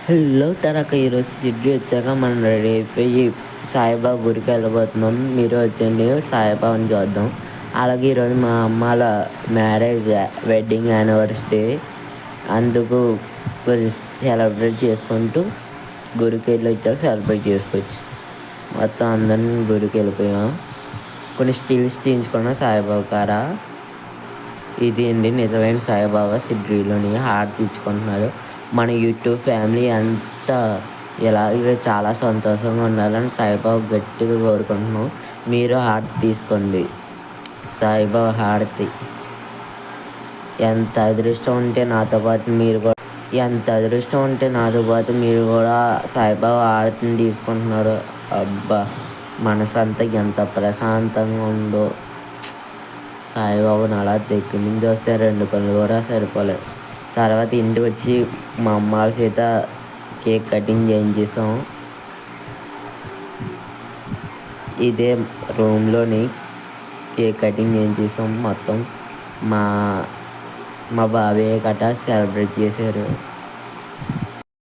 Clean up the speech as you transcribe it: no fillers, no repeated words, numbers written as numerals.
Hello తరక ఈరోజు సిడ్డి వచ్చాక మనం రెడీ అయిపోయి సాయిబాబా గుడికి వెళ్ళబోతున్నాం. మీరు వచ్చండి సాయిబాబాని చూద్దాం. అలాగే ఈరోజు మా అమ్మాల మ్యారేజ్ వెడ్డింగ్ యానివర్సరీ, అందుకు సెలబ్రేట్ చేసుకుంటూ గుడికి వెళ్ళి వచ్చాక సెలబ్రేట్ చేసుకోవచ్చు. మొత్తం అందరినీ గుడికి వెళ్ళిపోయాం. కొన్ని స్టిల్స్ తీయించుకున్నాం సాయిబాబా కాడ. ఇది అండి నిజమైన సాయిబాబా సిడ్డిలోని హారతి ఇచ్చుకుంటున్నాడు. మన యూట్యూబ్ ఫ్యామిలీ అంతా ఇలాగే చాలా సంతోషంగా ఉండాలని సాయిబాబా గట్టిగా కోరుకుంటున్నాం. మీరు హారతి తీసుకోండి. సాయిబాబా హారతి ఎంత అదృష్టం ఉంటే నాతో పాటు మీరు కూడా సాయిబాబా హారతిని తీసుకుంటున్నారు. అబ్బా, మనసంతా ఎంత ప్రశాంతంగా ఉందో. సాయిబాబాని అలా దగ్గర నుంచి వస్తే 2 కళ్ళు కూడా సరిపోలేదు. తర్వాత ఇంటికి వచ్చి మా అమ్మ వాళ్ళ చేత కేక్ కటింగ్ చేయించేసాం. ఇదే రూమ్లోని కేక్ కటింగ్ చేయించేసాం. మొత్తం మా బాబాయ్ గట్రా సెలబ్రేట్ చేశారు.